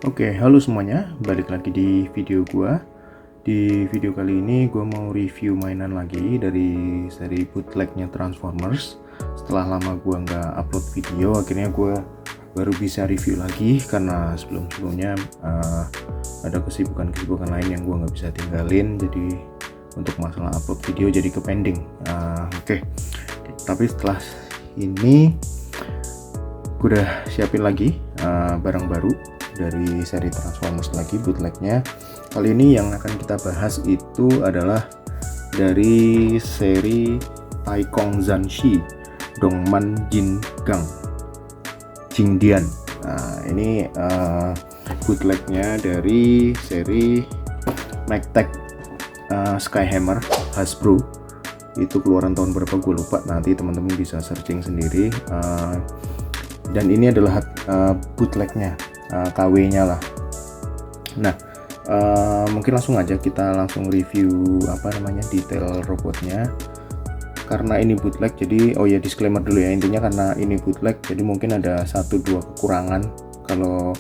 Oke, halo semuanya, balik lagi di video gua. Di video kali ini gua mau review mainan lagi dari seri bootlegnya Transformers. Setelah lama gua nggak upload video, akhirnya gua baru bisa review lagi karena sebelum-sebelumnya ada kesibukan lain yang gua nggak bisa tinggalin. Jadi untuk masalah upload video jadi ke pending. Oke. Tapi setelah ini gua udah siapin lagi barang baru dari seri Transformers lagi bootlegnya. Kali ini yang akan kita bahas itu adalah dari seri Taikong Zanshi Dongman Jingang Jingdian. Nah, ini bootlegnya dari seri Magtech Skyhammer Hasbro. Itu keluaran tahun berapa gue lupa, nanti teman-teman bisa searching sendiri. Dan ini adalah bootlegnya, KW-nya lah. Nah, mungkin langsung aja kita langsung review detail robotnya. Karena ini bootleg, jadi disclaimer dulu ya, intinya karena ini bootleg jadi mungkin ada 1-2 kekurangan kalau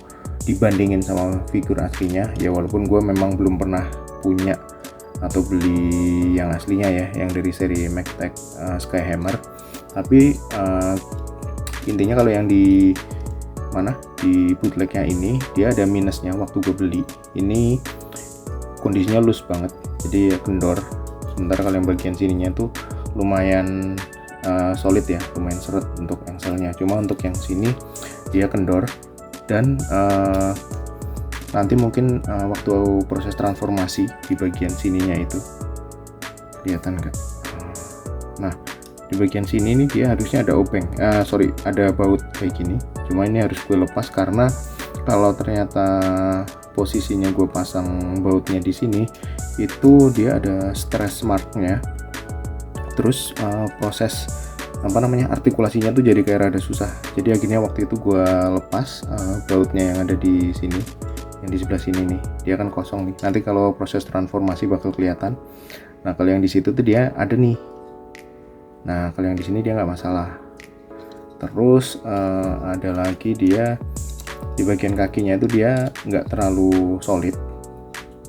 dibandingin sama figur aslinya ya, walaupun gue memang belum pernah punya atau beli yang aslinya ya, yang dari seri Magtech Skyhammer. Tapi intinya kalau yang di bootlegnya ini dia ada minusnya. Waktu gue beli ini kondisinya loose banget, jadi kendor. Sementara kalau yang bagian sininya tuh lumayan solid ya, lumayan seret untuk engselnya. Cuma untuk yang sini dia kendor. Dan nanti mungkin waktu proses transformasi di bagian sininya itu kelihatan nggak? Nah, di bagian sini nih dia harusnya ada obeng, ada baut kayak gini. Cuma ini harus gue lepas karena kalau ternyata posisinya gue pasang bautnya di sini itu dia ada stress marknya. Terus proses artikulasinya tuh jadi kayak rada susah. Jadi akhirnya waktu itu gue lepas bautnya yang ada di sini, yang di sebelah sini nih, dia kan kosong nih. Nanti kalau proses transformasi bakal kelihatan. Nah, kalau yang di situ tuh dia ada nih. Nah, kalau yang di sini dia nggak masalah. Terus ada lagi dia di bagian kakinya itu dia nggak terlalu solid,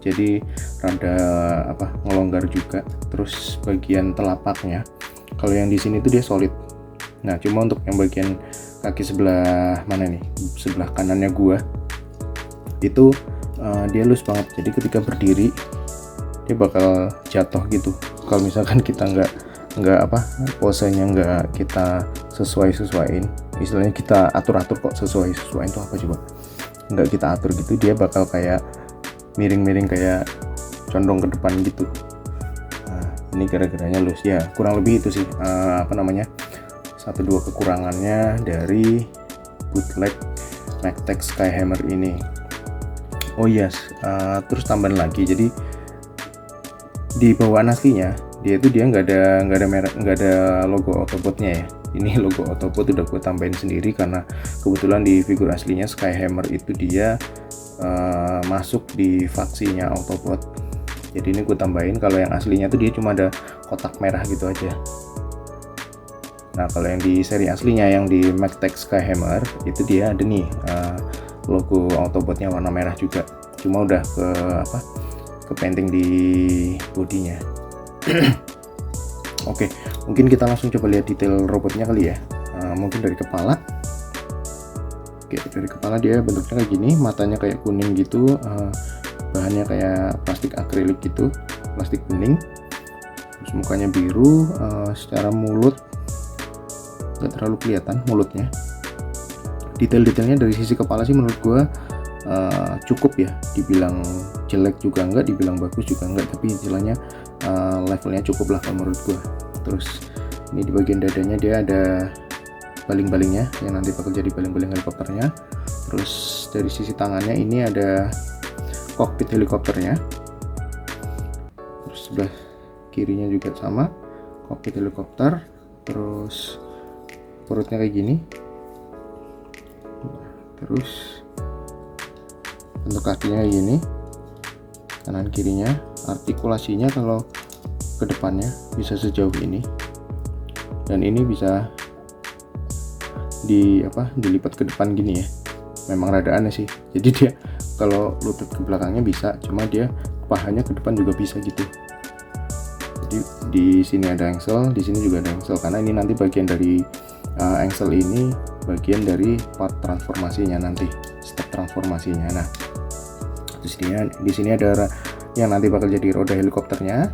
jadi rada ngelonggar juga. Terus bagian telapaknya, kalau yang di sini tuh dia solid. Nah, cuma untuk yang bagian kaki sebelah mana nih, sebelah kanannya gua itu dia loose banget. Jadi ketika berdiri dia bakal jatuh gitu kalau misalkan kita nggak posenya nggak kita sesuaiin, istilahnya kita atur kok. Sesuaiin itu apa coba, nggak kita atur gitu, dia bakal kayak miring kayak condong ke depan gitu. Nah, ini gara-garanya loose ya, kurang lebih itu sih 1-2 kekurangannya dari bootleg Magtech Skyhammer ini. Terus tambahan lagi, jadi di bawaan aslinya dia nggak ada logo Autobotnya ya. Ini logo Autobot udah gue tambahin sendiri karena kebetulan di figur aslinya Skyhammer itu dia masuk di faksinya Autobot. Jadi ini gue tambahin. Kalau yang aslinya tuh dia cuma ada kotak merah gitu aja. Nah, kalau yang di seri aslinya yang di Magtech Skyhammer itu dia ada nih logo Autobotnya warna merah juga. Cuma udah ke painting di bodinya. Oke, mungkin kita langsung coba lihat detail robotnya kali ya. Mungkin dari kepala. Oke, dari kepala dia bentuknya kayak gini, matanya kayak kuning gitu, bahannya kayak plastik akrilik gitu, plastik bening. Terus mukanya biru, secara mulut nggak terlalu kelihatan mulutnya. Detail-detailnya dari sisi kepala sih menurut gua cukup ya. Dibilang jelek juga enggak, dibilang bagus juga enggak, tapi istilahnya levelnya cukup lah kalau menurut gua. Terus ini di bagian dadanya dia ada baling-balingnya yang nanti bakal jadi baling-baling helikopternya. Terus dari sisi tangannya ini ada kokpit helikopternya. Terus sebelah kirinya juga sama, kokpit helikopter. Terus perutnya kayak gini. Terus untuk kakinya kayak gini, kanan kirinya. Artikulasinya kalau ke depannya bisa sejauh ini, dan ini bisa dilipat ke depan gini ya. memang rada aneh sih. Jadi dia kalau lutut ke belakangnya bisa, cuma dia pahanya ke depan juga bisa gitu. Jadi di sini ada engsel, di sini juga ada engsel, karena ini nanti bagian dari engsel ini bagian dari part transformasinya nanti, step transformasinya. Nah, di sini ada yang nanti bakal jadi roda helikopternya.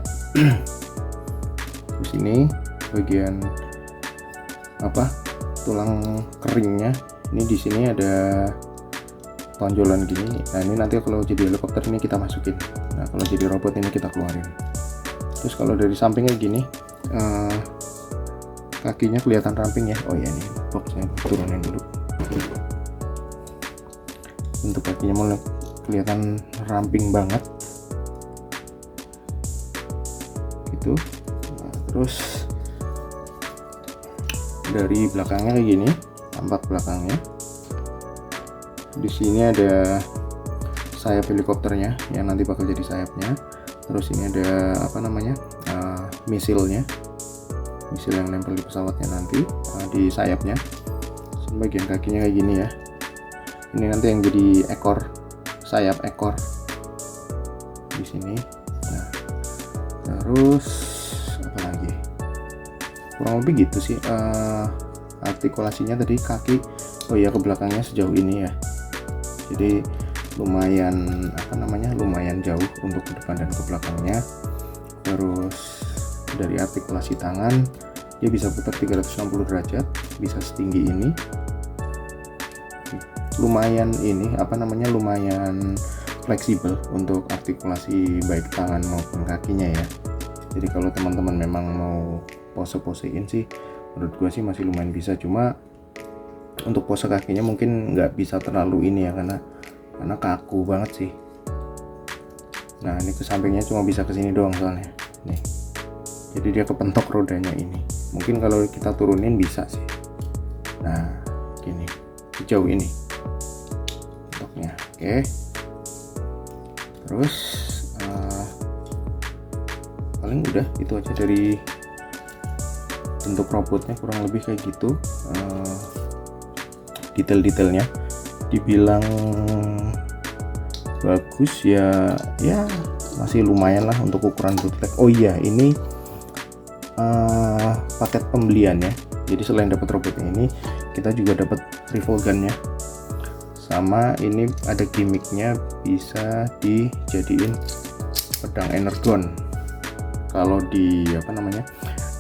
Di sini bagian tulang keringnya. Ini di sini ada tonjolan gini. Nah, ini nanti kalau jadi helikopter ini kita masukin. Nah, kalau jadi robot ini kita keluarin. Terus kalau dari sampingnya gini, kakinya kelihatan ramping ya. Oh ya, ini boxnya turunin dulu. Untuk kakinya mulai kelihatan ramping banget gitu. Nah, terus dari belakangnya kayak gini, tampak belakangnya. Di sini ada sayap helikopternya yang nanti bakal jadi sayapnya. Terus ini ada misilnya, misil yang nempel di pesawatnya nanti, di sayapnya. Bagian kakinya kayak gini ya. Ini nanti yang jadi ekor, sayap ekor di sini. Nah, terus apa lagi? Kurang lebih gitu sih artikulasinya tadi kaki. Oh ya, ke belakangnya sejauh ini ya. Jadi lumayan lumayan jauh untuk ke depan dan ke belakangnya. Terus dari artikulasi tangan dia bisa putar 360 derajat, bisa setinggi ini. Lumayan lumayan fleksibel untuk artikulasi baik tangan maupun kakinya ya. Jadi kalau teman-teman memang mau pose-posein sih, menurut gue sih masih lumayan bisa. Cuma untuk pose kakinya mungkin nggak bisa terlalu ini ya, karena kaku banget sih. Nah, ini ke sampingnya cuma bisa ke sini doang soalnya nih. Jadi dia kepentok rodanya ini. Mungkin kalau kita turunin bisa sih. Nah, gini sejauh ini pentoknya. Oke. Terus paling udah itu aja dari bentuk robotnya, kurang lebih kayak gitu. Detail-detailnya dibilang bagus ya masih lumayan lah untuk ukuran bootleg. Oh iya, ini paket pembelian ya. Jadi selain dapat robotnya ini, kita juga dapat revolgannya. Sama ini ada gimmicknya, bisa dijadiin pedang energon. Kalau di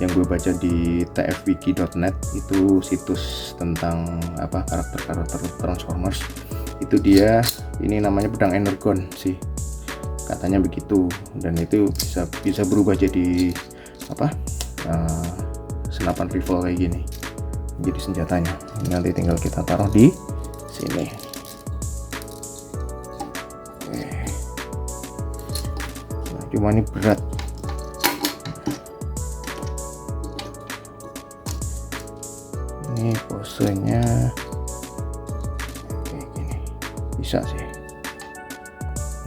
yang gue baca di tfwiki.net, itu situs tentang karakter-karakter Transformers, itu dia ini namanya pedang energon sih, katanya begitu. Dan itu bisa berubah jadi senapan rifle kayak gini, jadi senjatanya. Nanti tinggal kita taruh di sini. Oke. Nah, cuma ini berat. Ini posenya kayak gini, bisa sih.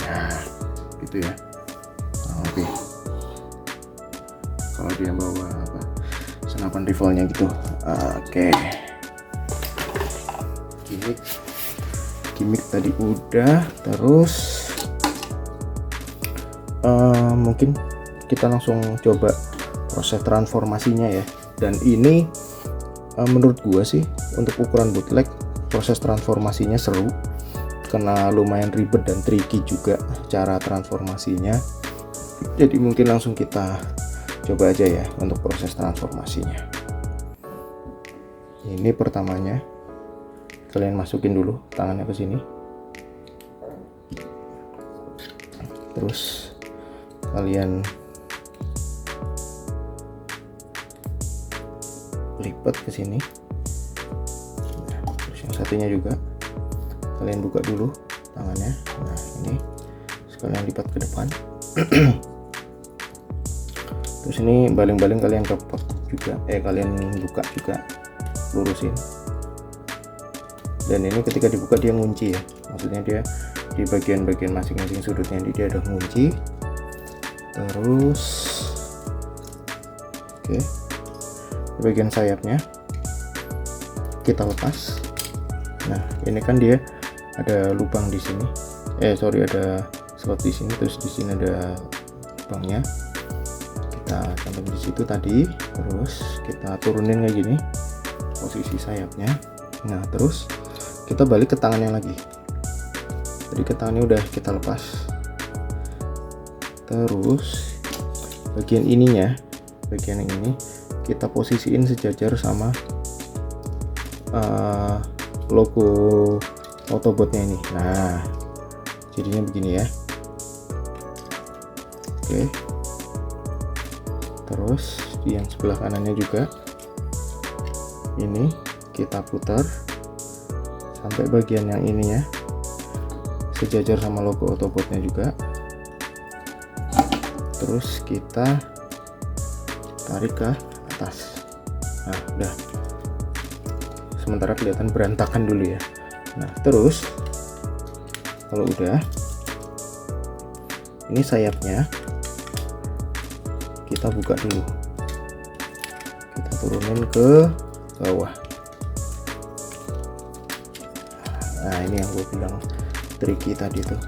Nah, gitu ya. Oke. Kalau dia bawa senapan rifle-nya gitu. Oke. Gimmick tadi udah. Terus mungkin kita langsung coba proses transformasinya ya. Dan ini menurut gua sih untuk ukuran bootleg proses transformasinya seru, karena lumayan ribet dan tricky juga cara transformasinya. Jadi mungkin langsung kita coba aja ya untuk proses transformasinya. Ini pertamanya kalian masukin dulu tangannya ke sini, terus kalian lipat ke sini. Terus yang satunya juga kalian buka dulu tangannya. Nah, ini sekalian lipat ke depan. Terus ini baling-baling kalian copot juga, kalian buka juga, lurusin. Dan ini ketika dibuka dia ngunci ya, maksudnya dia di bagian-bagian masing-masing sudutnya dia ada ngunci. Terus oke, bagian sayapnya kita lepas. Nah, ini kan dia ada lubang di sini, ada slot di sini, terus di sini ada lubangnya. Kita cantum di situ tadi, terus kita turunin kayak gini posisi sayapnya. Nah, terus kita balik ke tangannya lagi. Jadi ke tangannya udah kita lepas. Terus bagian ininya, bagian yang ini kita posisiin sejajar sama logo Autobotnya ini. Nah, jadinya begini ya. Oke. Terus di yang sebelah kanannya juga ini kita putar sampai bagian yang ininya sejajar sama logo Autobotnya juga. Terus kita tarik ke atas. Nah, udah. Sementara kelihatan berantakan dulu ya. Nah, terus kalau udah, ini sayapnya kita buka dulu. Kita turunin ke bawah. Nah, ini yang gue bilang tricky tadi tuh.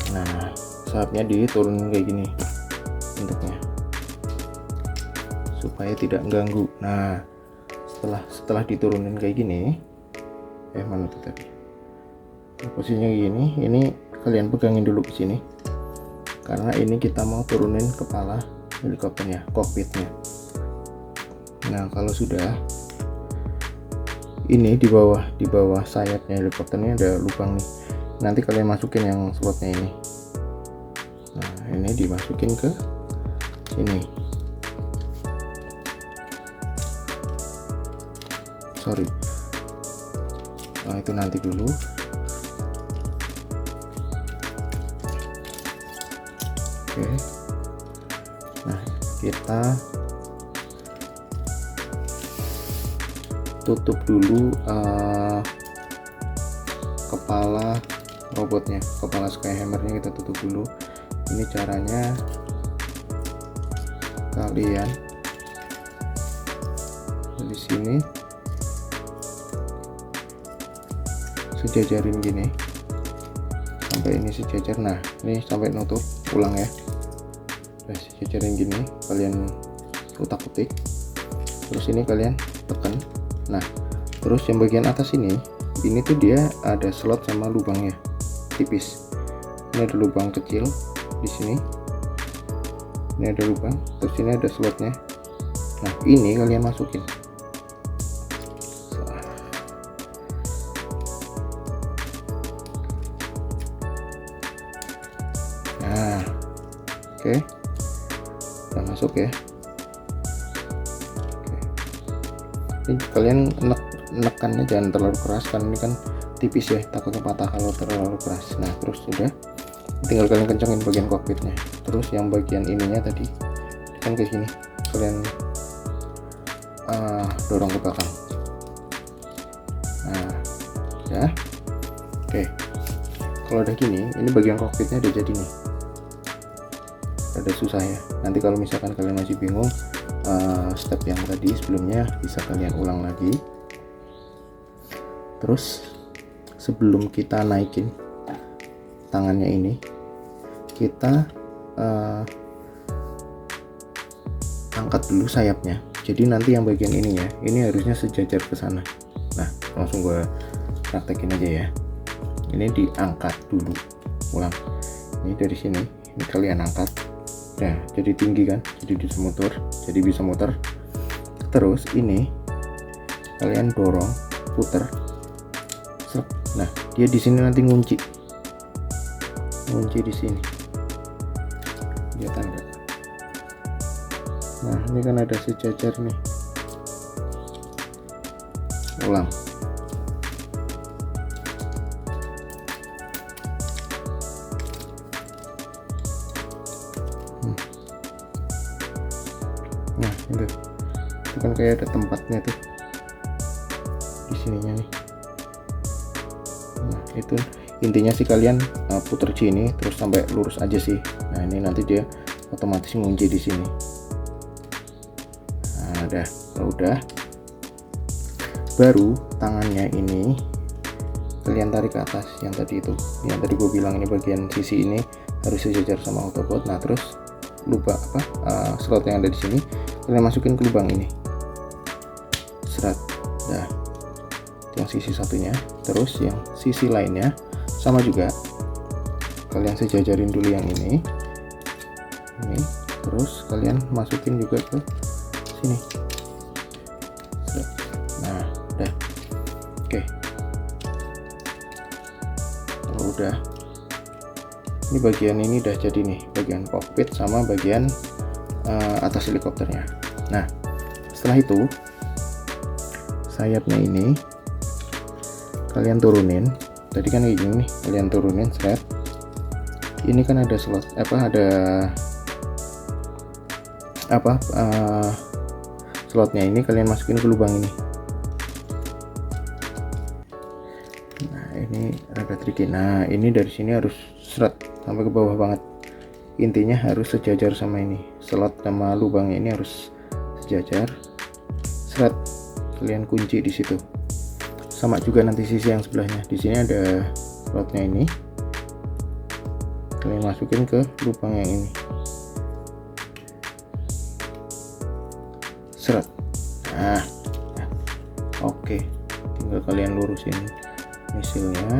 Nah, sayapnya diturunin kayak gini bentuknya supaya tidak ganggu. Nah, setelah diturunin kayak gini, mana tuh tadi posisinya gini, ini kalian pegangin dulu ke sini karena ini kita mau turunin kepala helikopternya, kokpitnya. Nah, kalau sudah, ini di bawah sayapnya helikopternya ada lubang nih. Nanti kalian masukin yang slotnya ini. Nah, ini dimasukin ke sini. Sorry. Nah, itu nanti dulu. Oke. Nah, kita tutup dulu kepala robotnya, kepala Skyhammernya kita tutup dulu. Ini caranya, kalian di sini sejajarin gini sampai ini sejajar. Nah, ini sampai nutup, ulang ya. Nah, sejajarin gini, kalian utak-utik, terus ini kalian tekan. Nah, terus yang bagian atas ini tuh dia ada slot sama lubangnya tipis. Ini ada lubang kecil di sini, ini ada lubang, terus ini ada slotnya. Nah, ini kalian masukin. Nah, oke, udah masuk ya. Oke. Ini kalian nekannya jangan terlalu keras, kan ini kan tipis ya, takutnya patah kalau terlalu keras. Nah, terus sudah, tinggal kalian kencangin bagian kokpitnya. Terus yang bagian ininya tadi kan kayak gini, kalian dorong ke belakang. Nah, ya. Oke, kalau udah gini, ini bagian kokpitnya udah jadi nih. Ada susah ya. Nanti kalau misalkan kalian masih bingung, step yang tadi sebelumnya bisa kalian ulang lagi. Terus sebelum kita naikin tangannya ini, kita angkat dulu sayapnya. Jadi nanti yang bagian ini ya, ini harusnya sejajar ke sana. Nah, langsung gue praktekin aja ya. Ini diangkat dulu, ulang. Ini dari sini, ini kalian angkat. Nah, jadi tinggi kan, jadi bisa muter. Terus ini kalian dorong, puter. Nah, dia di sini nanti ngunci di sini. Kelihatan nggak? Nah, ini kan ada sejajar nih. Ulang. Nah, itu kan kayak ada tempatnya tuh di sininya nih. Nah, itu intinya sih kalian puter sini terus sampai lurus aja sih. Nah, ini nanti dia otomatis ngunci di sini. Nah, kalau udah baru tangannya ini kalian tarik ke atas, yang tadi gue bilang ini bagian sisi ini harus sejajar sama autopot. Nah terus slot yang ada di sini kalian masukin ke lubang ini, seret. Nah yang sisi satunya, terus yang sisi lainnya sama juga kalian sejajarin dulu yang ini, terus kalian masukin juga ke sini. Nah udah, oke. Kalau udah, ini bagian ini udah jadi nih, bagian kokpit sama bagian atas helikopternya. Nah setelah itu sayapnya ini kalian turunin. Tadi kan kayak gini nih, kalian turunin, seret. Ini kan ada slot slotnya, ini kalian masukin ke lubang ini. Nah ini agak tricky. Nah ini dari sini harus seret sampai ke bawah banget, intinya harus sejajar sama ini, slot sama lubangnya ini harus sejajar, seret. Kalian kunci di situ. Sama juga nanti sisi yang sebelahnya, di sini ada slotnya ini, kalian masukin ke lubang yang ini, seret. Nah oke, tinggal kalian lurusin misilnya,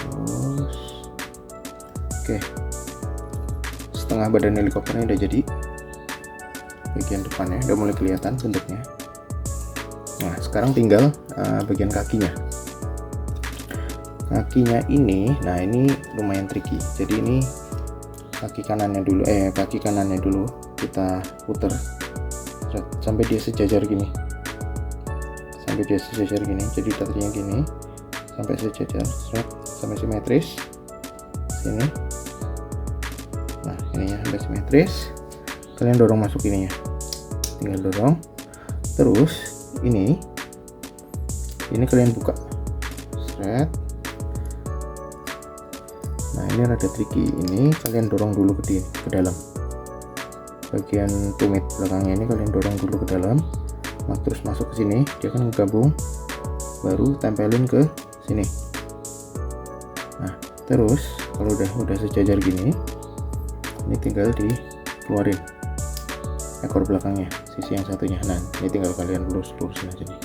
terus oke, setengah badan helikopternya udah jadi, bagian depannya udah mulai kelihatan bentuknya. Nah sekarang tinggal bagian kakinya. Kakinya ini, nah ini lumayan tricky. Jadi ini kaki kanannya dulu kita puter sampai dia sejajar gini, jadi tadinya gini sampai sejajar, sampai simetris sini. Nah ininya sampai simetris, kalian dorong masuk ininya, tinggal dorong. Terus ini kalian buka, seret. Nah ini rada tricky, ini kalian dorong dulu ke dalam, bagian tumit belakangnya ini kalian dorong dulu ke dalam. Nah terus masuk ke sini, dia kan gabung, baru tempelin ke sini. Nah terus kalau udah sejajar gini, ini tinggal dikeluarin ekor belakangnya, sisi yang satunya. Nah ini tinggal kalian lurus-lurusin aja nih.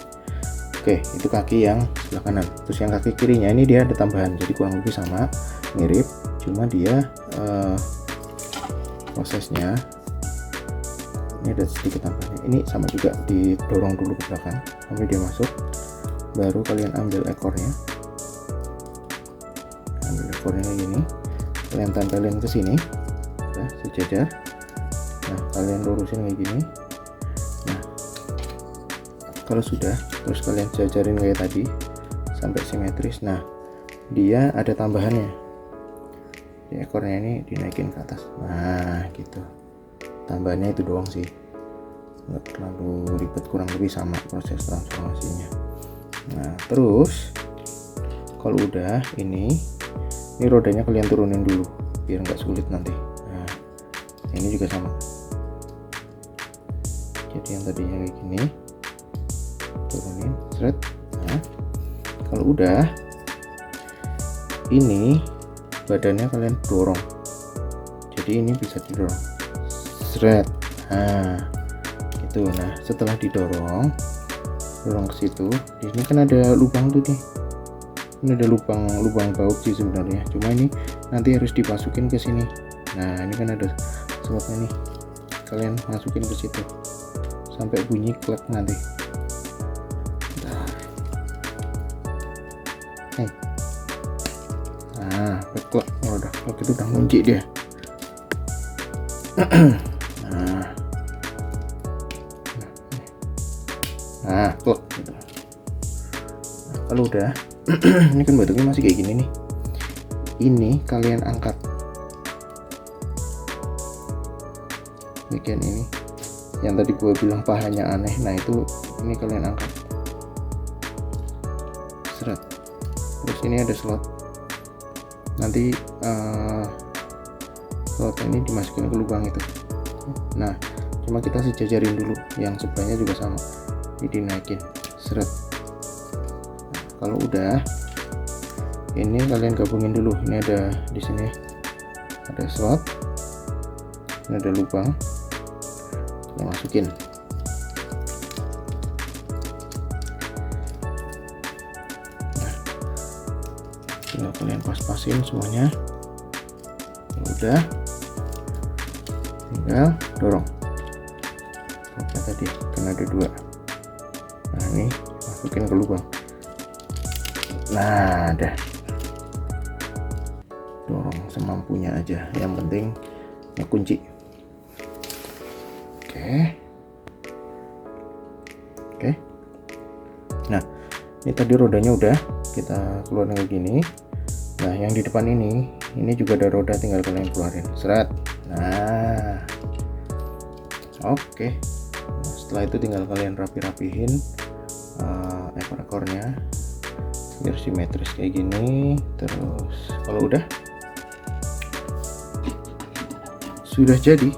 Oke, itu kaki yang sebelah kanan. Terus yang kaki kirinya ini dia ada tambahan, jadi kurang lebih sama, mirip, cuma dia prosesnya ini ada sedikit tambahannya. Ini sama juga, didorong dulu ke belakang sampai dia masuk, baru kalian ambil ekornya, kayak gini, kalian tempelin ke sini, ya, sejajar. Nah kalian lurusin kayak gini. Nah kalau sudah, terus kalian jajarin kayak tadi sampai simetris. Nah dia ada tambahannya, di ekornya ini dinaikin ke atas. Nah gitu, tambahannya itu doang sih, nggak terlalu ribet, kurang lebih sama proses transformasinya. Nah terus kalau udah ini rodanya kalian turunin dulu biar nggak sulit nanti. Nah ini juga sama, jadi yang tadinya kayak gini turunin, seret. Nah kalau udah, ini badannya kalian dorong, jadi ini bisa didorong, seret. Nah itu. Nah setelah dorong ke situ, di sini kan ada lubang tuh nih, ini ada lubang baut sih sebenarnya, cuma ini nanti harus dimasukin ke sini. Nah ini kan ada slotnya nih, kalian masukin ke situ sampai bunyi klek nanti. Nah klek, udah klek itu udah ngunci dia. Nah klek gitu. Nah, kalau udah ini kan bentuknya masih kayak gini nih, ini kalian angkat bagian ini yang tadi gue bilang pahanya aneh. Nah itu ini kalian angkat, seret. Terus ini ada slot, nanti slot ini dimasukin ke lubang itu. Nah cuma kita sejajarin dulu, yang sebelahnya juga sama, ini dinaikin, seret. Kalau udah, ini kalian gabungin dulu. Ini ada di sini ada slot, ini ada lubang, kita masukin. Nah, tinggal kalian pas-pasin semuanya. Udah, tinggal dorong. Oke, tadi kan ada 2. Nah, ini masukin ke lubang. Nah, ada. Dorong semampunya aja, yang penting kunci. Oke. Nah, ini tadi rodanya udah kita keluarin kayak gini. Nah, yang di depan ini juga ada roda, tinggal kalian keluarin, seret. Nah, oke. Nah, setelah itu tinggal kalian rapi-rapihin ekornya biar simetris kayak gini. Terus kalau udah, sudah jadi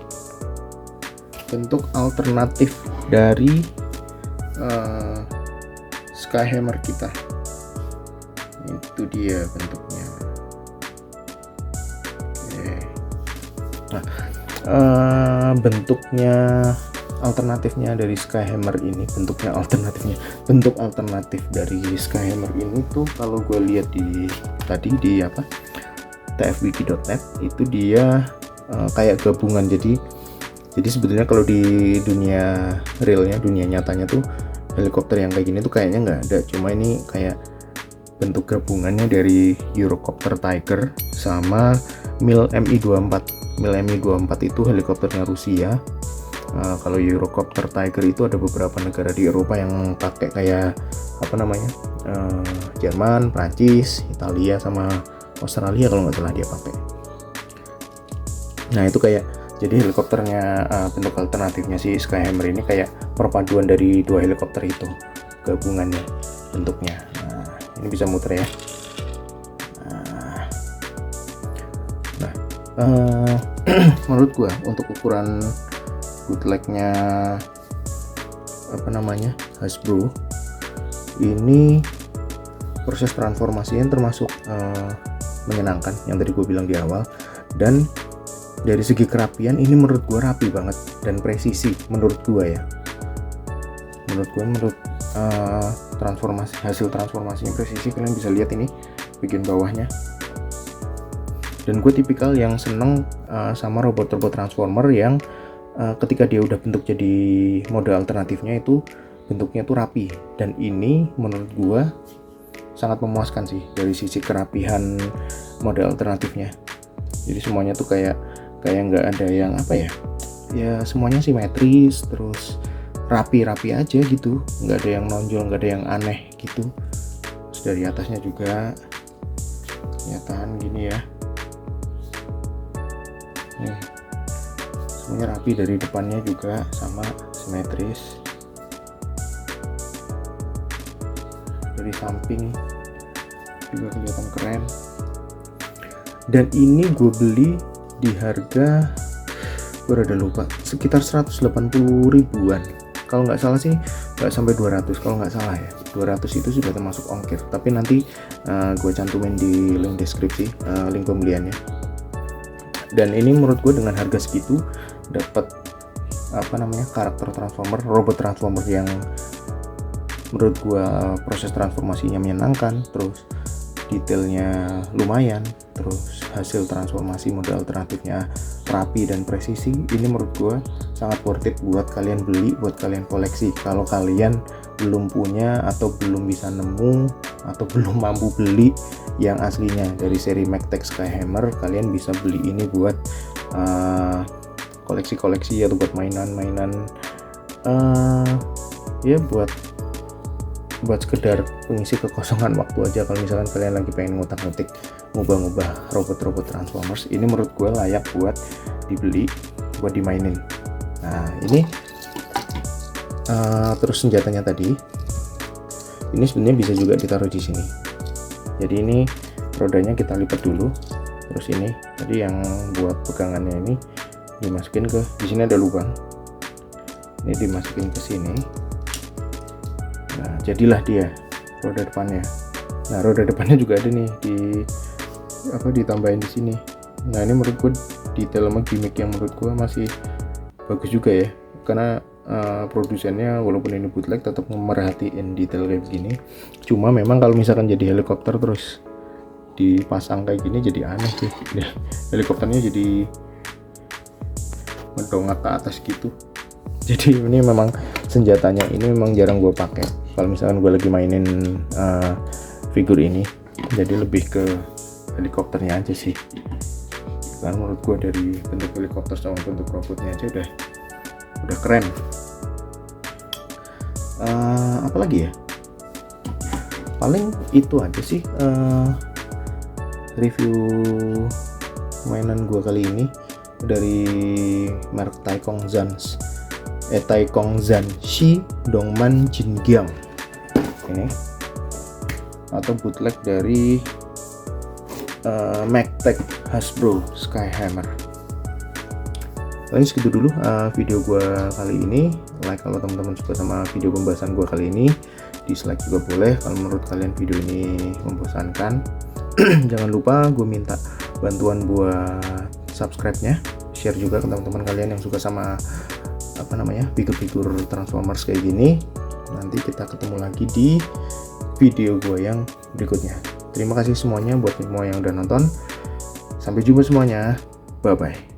bentuk alternatif dari Skyhammer kita. Itu dia bentuknya. Oke. Nah, bentuknya alternatifnya dari Skyhammer ini, bentuk alternatif dari Skyhammer ini tuh kalau gue lihat di tfwiki.net itu dia kayak gabungan. Jadi sebetulnya kalau di dunia realnya, dunia nyatanya tuh helikopter yang kayak gini tuh kayaknya nggak ada. Cuma ini kayak bentuk gabungannya dari Eurocopter Tiger sama Mil Mi-24. Mil Mi-24 itu helikopternya Rusia. Kalau Eurocopter Tiger itu ada beberapa negara di Eropa yang pakai, kayak Jerman, Prancis, Italia, sama Australia kalau nggak salah dia pakai. Nah, itu kayak jadi helikopternya, bentuk alternatifnya si Skyhammer ini kayak perpaduan dari 2 helikopter itu, gabungannya bentuknya. Nah, ini bisa muter ya. Menurut gua untuk ukuran bootlegnya Hasbro ini, proses transformasinya termasuk menyenangkan yang tadi gue bilang di awal. Dan dari segi kerapian ini menurut gue rapi banget dan presisi menurut gue ya. Menurut hasil transformasinya presisi. Kalian bisa lihat ini bagian bawahnya. Dan gue tipikal yang seneng sama robot-robot transformer yang ketika dia udah bentuk jadi mode alternatifnya itu bentuknya tuh rapi. Dan ini menurut gue sangat memuaskan sih dari sisi kerapihan mode alternatifnya. Jadi semuanya tuh kayak nggak ada yang ya semuanya simetris, terus rapi aja gitu, nggak ada yang nonjol, nggak ada yang aneh gitu. Terus dari atasnya juga kelihatan gini ya, nih semuanya rapi. Dari depannya juga sama simetris, dari samping juga kelihatan keren. Dan ini gue beli di harga, gue rada lupa, sekitar 180 ribuan kalau nggak salah sih, nggak sampai 200 kalau nggak salah ya. 200 itu sudah termasuk ongkir, tapi nanti gue cantumin di link deskripsi, link pembeliannya. Dan ini menurut gue dengan harga segitu dapat karakter transformer, robot transformer yang menurut gue proses transformasinya menyenangkan, terus detailnya lumayan, terus hasil transformasi mode alternatifnya rapi dan presisi. Ini menurut gue sangat worth it buat kalian beli, buat kalian koleksi. Kalau kalian belum punya atau belum bisa nemu atau belum mampu beli yang aslinya dari seri Magtech Skyhammer, kalian bisa beli ini buat koleksi-koleksi atau buat mainan-mainan, ya buat sekedar pengisi kekosongan waktu aja. Kalau misalkan kalian lagi pengen ngutak-ngutik, ngubah-ngubah robot-robot Transformers, ini menurut gue layak buat dibeli, buat dimainin. Nah ini terus senjatanya tadi, ini sebenarnya bisa juga ditaruh di sini. Jadi ini rodanya kita lipat dulu, terus ini tadi yang buat pegangannya ini dimasukin ke, di sini ada lubang, ini dimasukin ke sini. Nah, jadilah dia roda depannya. Nah, roda depannya juga ada nih ditambahin di sini. Nah, ini menurut gue detail sama gimmick yang menurut gue masih bagus juga ya, karena produsennya walaupun ini bootleg tetap memerhatiin detail kayak begini. Cuma memang kalau misalkan jadi helikopter terus dipasang kayak gini jadi aneh sih. Helikopternya jadi ngedongak ke atas gitu. Jadi ini memang senjatanya ini memang jarang gue pakai kalau misalkan gue lagi mainin figur ini. Jadi lebih ke helikopternya aja sih. Karena menurut gue dari bentuk helikopter sama bentuk robotnya aja udah keren. Apalagi ya, paling itu aja sih review mainan gue kali ini dari merek Taikong Zanshi Dongman Jingyang ini, atau bootleg dari Magtech Hasbro Skyhammer. Paling segitu dulu video gue kali ini. Like kalau teman-teman suka sama video pembahasan gue kali ini, dislike juga boleh kalau menurut kalian video ini membosankan. Jangan lupa gue minta bantuan buat subscribe-nya, share juga ke teman-teman kalian yang suka sama figur-figur Transformers kayak gini. Nanti kita ketemu lagi di video gue yang berikutnya. Terima kasih semuanya buat semua yang udah nonton. Sampai jumpa semuanya. Bye bye.